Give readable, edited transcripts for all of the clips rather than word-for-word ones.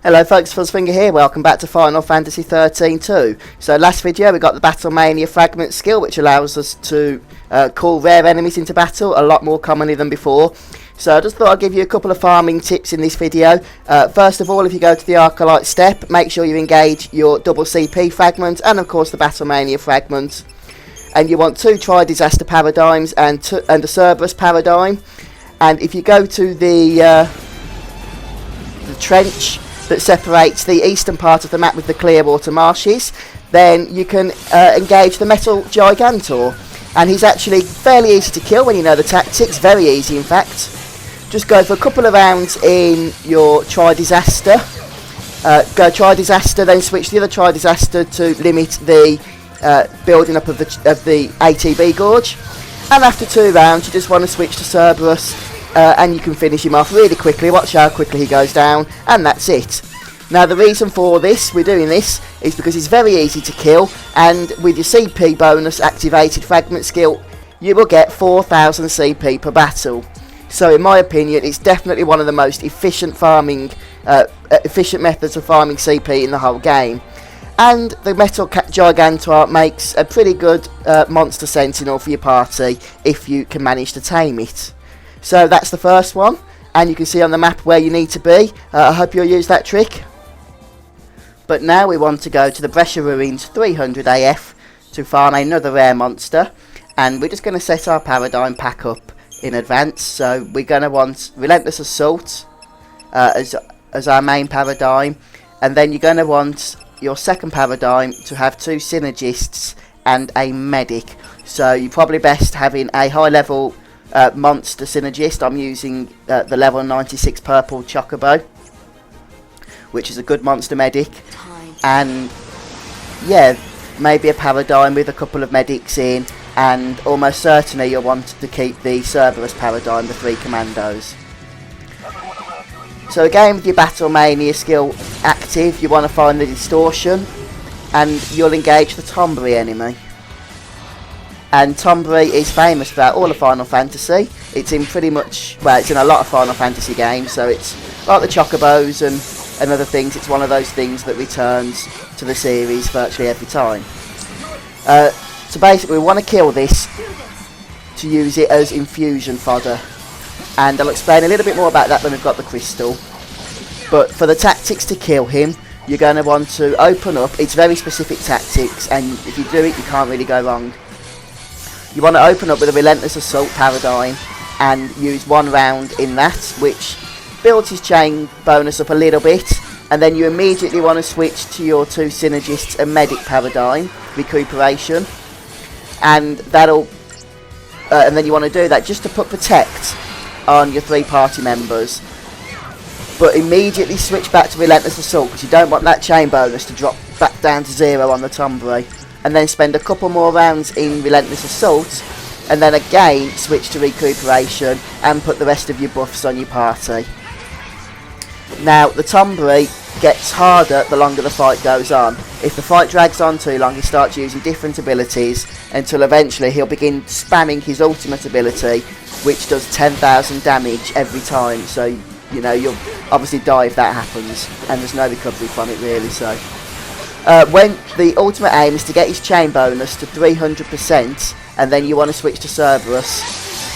Hello folks, Fuzzfinger here, welcome back to Final Fantasy XIII-2. So last video we got the Battlemania fragment skill, which allows us to call rare enemies into battle a lot more commonly than before. So I just thought I'd give you a couple of farming tips in this video. First of all, if you go to the Arcalite step, make sure you engage your double CP fragment and of course the Battlemania fragment. And you want 2 Tri-Disaster paradigms and a Cerberus paradigm. And if you go to the trench that separates the eastern part of the map with the Clearwater Marshes, then you can engage the Metal Gigantor, and he's actually fairly easy to kill when you know the tactics, very easy in fact. Just go for a couple of rounds in your Tri-Disaster, go Tri-Disaster, then switch the other Tri-Disaster to limit the building up of the ATB Gorge, and after 2 rounds you just want to switch to Cerberus. And you can finish him off really quickly. Watch how quickly he goes down, and that's it. Now the reason for this, we're doing this, is because it's very easy to kill, and with your CP bonus activated fragment skill, you will get 4000 CP per battle. So in my opinion, it's definitely one of the most efficient methods of farming CP in the whole game. And the Metal Gigantor makes a pretty good monster sentinel for your party if you can manage to tame it. So that's the first one, and you can see on the map where you need to be. I hope you'll use that trick. But now we want to go to the Brescia Ruins 300 AF to farm another rare monster, and we're just going to set our paradigm pack up in advance. So we're going to want Relentless Assault as our main paradigm, and then you're going to want your second paradigm to have 2 synergists and a medic. So you're probably best having a high level monster synergist. I'm using the level 96 purple Chocobo, which is a good monster medic, and yeah, maybe a paradigm with a couple of medics in, and almost certainly you'll want to keep the Cerberus paradigm, the 3 commandos. So again, with your Battlemania skill active, you want to find the distortion, and you'll engage the Tonberry enemy. And Tonberry is famous throughout all of Final Fantasy. It's in pretty much, well, it's in a lot of Final Fantasy games, so it's like the Chocobos and other things. It's one of those things that returns to the series virtually every time. So basically we want to kill this to use it as infusion fodder. And I'll explain a little bit more about that when we've got the crystal. But for the tactics to kill him, you're going to want to open up. It's very specific tactics, and if you do it, you can't really go wrong. You want to open up with a Relentless Assault paradigm and use 1 round in that, which builds his chain bonus up a little bit, and then you immediately want to switch to your 2 synergists and medic paradigm, recuperation, and that'll and then you want to do that just to put protect on your 3 party members, but immediately switch back to Relentless Assault because you don't want that chain bonus to drop back down to 0 on the Tonberry. And then spend a couple more rounds in Relentless Assault, and then again switch to recuperation and put the rest of your buffs on your party. Now the Tonberry gets harder the longer the fight goes on. If the fight drags on too long, he starts using different abilities until eventually he'll begin spamming his ultimate ability, which does 10,000 damage every time. So you know, you'll obviously die if that happens, and there's no recovery from it really. So when the ultimate aim is to get his chain bonus to 300%, and then you want to switch to Cerberus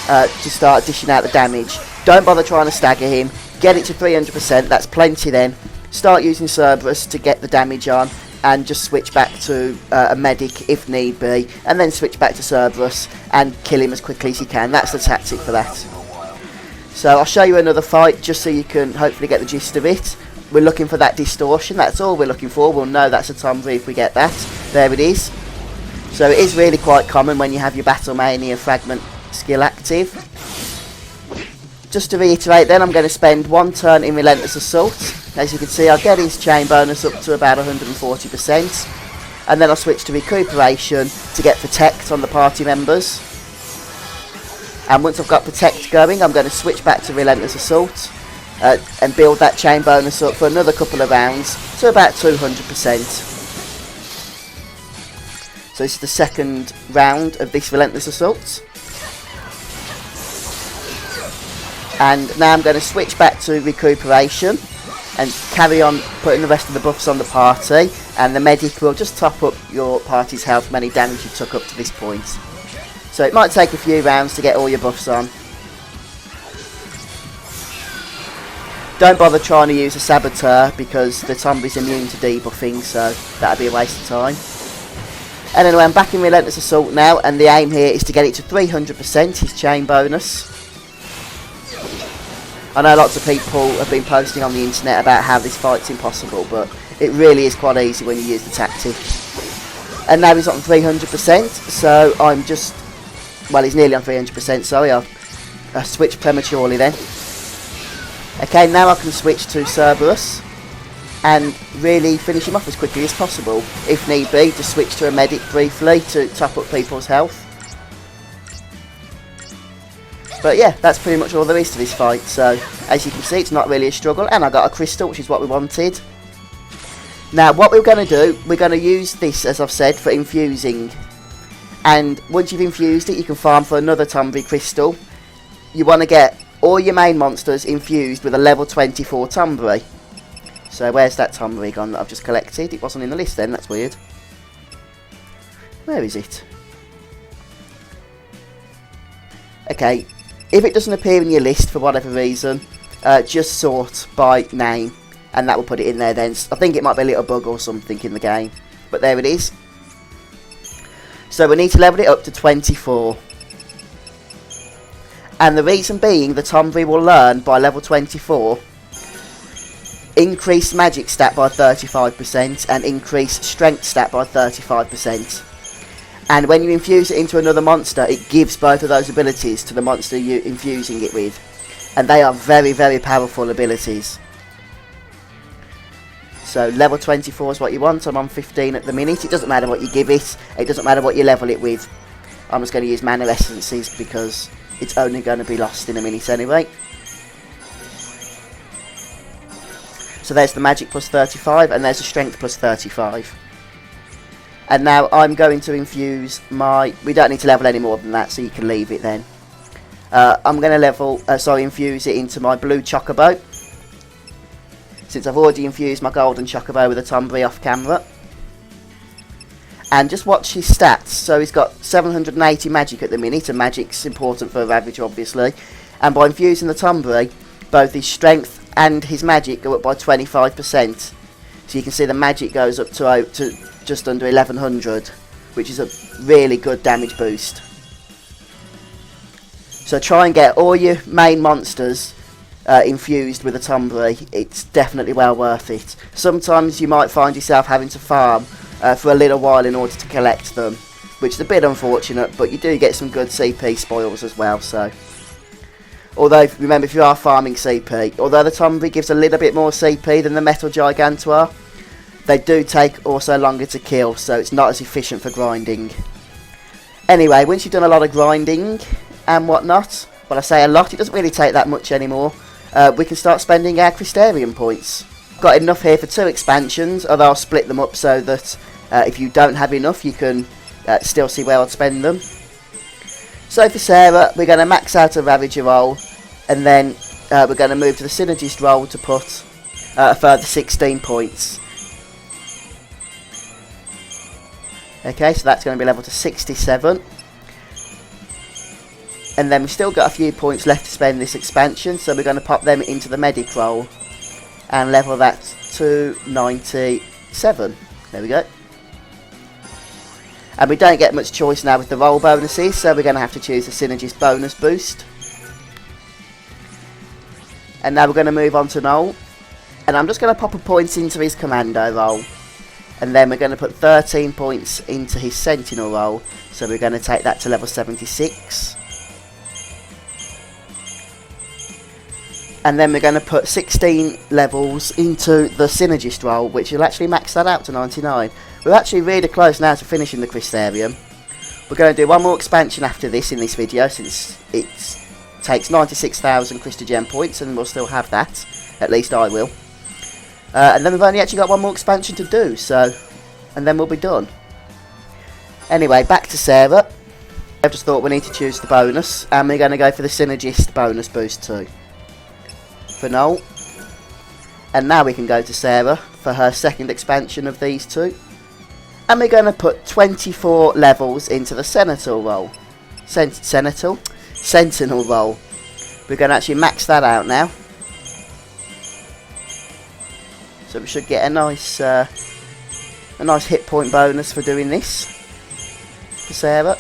to start dishing out the damage. Don't bother trying to stagger him, get it to 300%, that's plenty then. Start using Cerberus to get the damage on, and just switch back to a medic if need be, and then switch back to Cerberus and kill him as quickly as you can. That's the tactic for that. So I'll show you another fight just so you can hopefully get the gist of it. We're looking for that distortion, that's all we're looking for. We'll know that's a Tonberry if we get that. There it is. So it is really quite common when you have your Battlemania fragment skill active. Just to reiterate then, I'm going to spend 1 turn in Relentless Assault. As you can see, I'll get his chain bonus up to about 140%. And then I'll switch to recuperation to get protect on the party members. And once I've got protect going, I'm going to switch back to Relentless Assault. And build that chain bonus up for another couple of rounds to about 200%. So this is the second round of this Relentless Assault. And now I'm going to switch back to recuperation. and carry on putting the rest of the buffs on the party, and the medic will just top up your party's health from any damage you took up to this point. So it might take a few rounds to get all your buffs on. Don't bother trying to use a Saboteur because the Tonberry's immune to debuffing, so that'd be a waste of time. And anyway, I'm back in Relentless Assault now, and the aim here is to get it to 300%, his chain bonus. I know lots of people have been posting on the internet about how this fight's impossible, but it really is quite easy when you use the tactic. And now he's on 300%, so I'm just... well, he's nearly on 300%, sorry, I switched prematurely then. Okay, now I can switch to Cerberus and really finish him off as quickly as possible. If need be, just switch to a medic briefly to top up people's health. But yeah, that's pretty much all there is to this fight. So, as you can see, it's not really a struggle, and I got a crystal, which is what we wanted. Now, what we're going to do, we're going to use this, as I've said, for infusing. And once you've infused it, you can farm for another Tonberry crystal. You want to get all your main monsters infused with a level 24 Tonberry. So where's that Tonberry gone that I've just collected? It wasn't in the list then, that's weird. Where is it? Okay, if it doesn't appear in your list for whatever reason, just sort by name, and that will put it in there then. I think it might be a little bug or something in the game, but there it is. So we need to level it up to 24. And the reason being, the Tonberry will learn by level 24, increase magic stat by 35% and increase strength stat by 35%. And when you infuse it into another monster, it gives both of those abilities to the monster you're infusing it with. And they are very, very powerful abilities. So level 24 is what you want. I'm on 15 at the minute. It doesn't matter what you give it. It doesn't matter what you level it with. I'm just going to use mana essences because it's only going to be lost in a minute anyway. So there's the magic plus 35 and there's the strength plus 35. And now I'm going to infuse my... we don't need to level any more than that, so you can leave it then. I'm going to infuse it into my blue Chocobo, since I've already infused my golden Chocobo with a Tonberry off camera. And just watch his stats. So he's got 780 magic at the minute, and magic's important for a Ravager obviously. And by infusing the Tonberry, both his strength and his magic go up by 25%. So you can see the magic goes up to just under 1100, which is a really good damage boost. So try and get all your main monsters infused with a Tonberry. It's definitely well worth it. Sometimes you might find yourself having to farm for a little while in order to collect them, which is a bit unfortunate, but you do get some good CP spoils as well. So, although remember, if you are farming CP, although the Tonberry gives a little bit more CP than the Metal Gigantuar, they do take also longer to kill, so it's not as efficient for grinding. Anyway, once you've done a lot of grinding and whatnot, well, I say a lot, it doesn't really take that much anymore, we can start spending our Crystarium Points. Got enough here for 2 expansions, although I'll split them up so that if you don't have enough, you can still see where I'd spend them. So for Sarah, we're going to max out a Ravager roll, and then we're going to move to the Synergist roll to put a further 16 points. Okay, so that's going to be level to 67. And then we've still got a few points left to spend this expansion, so we're going to pop them into the Medic roll and level that to 97. There we go. And we don't get much choice now with the roll bonuses, so we're going to have to choose the Synergist bonus boost. And now we're going to move on to Noel. And I'm just going to pop a point into his Commando roll. And then we're going to put 13 points into his Sentinel roll. So we're going to take that to level 76. And then we're going to put 16 levels into the Synergist roll, which will actually max that out to 99. We're actually really close now to finishing the Crystarium. We're going to do one more expansion after this in this video, since it takes 96,000 Crystarium Points, and we'll still have that. At least I will. And then we've only actually got one more expansion to do, so... and then we'll be done. Anyway, back to Sarah. I've just thought we need to choose the bonus, and we're going to go for the Synergist bonus boost too. For Noel. And now we can go to Sarah for her second expansion of these two. And we're going to put 24 levels into the Sentinel role. Sentinel role. We're going to actually max that out now. So we should get a nice hit point bonus for doing this for Sarah.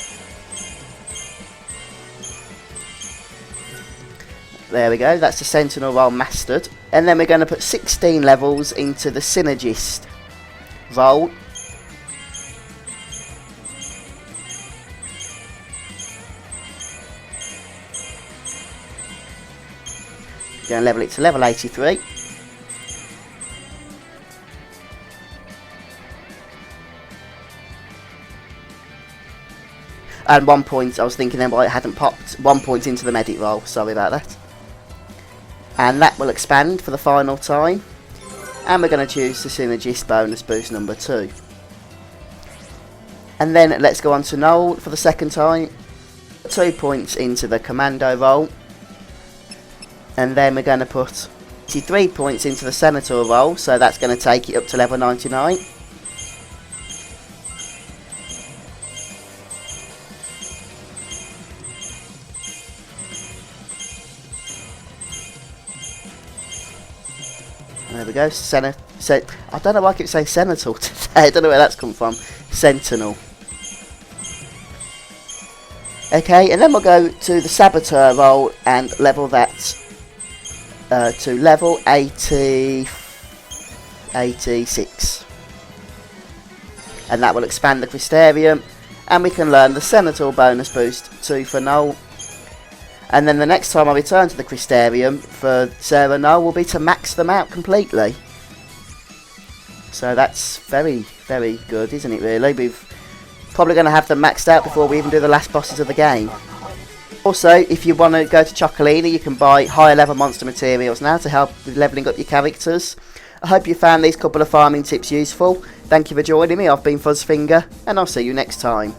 There we go, that's the Sentinel role mastered. And then we're going to put 16 levels into the Synergist role. Going to level it to level 83. And 1 point, I was thinking then, well, it hadn't popped. 1 point into the medic role, sorry about that. And that will expand for the final time. And we're going to choose the Synergist bonus boost number 2. And then let's go on to Noel for the second time. 2 points into the Commando role. And then we're going to put 83 points into the Senator role, so that's going to take it up to level 99. There we go, I don't know why I keep saying Senator today, I don't know where that's come from. Sentinel. Okay, and then we'll go to the Saboteur role and level that to level 86. And that will expand the Crystarium, and we can learn the Senator bonus boost 2 for Noel. And then the next time I return to the Crystarium for Sarah and Noel will be to max them out completely. So that's very, very good, isn't it really? We're probably going to have them maxed out before we even do the last bosses of the game. Also, if you want to go to Chocolini, you can buy higher level monster materials now to help with levelling up your characters. I hope you found these couple of farming tips useful. Thank you for joining me, I've been Fuzzfinger, and I'll see you next time.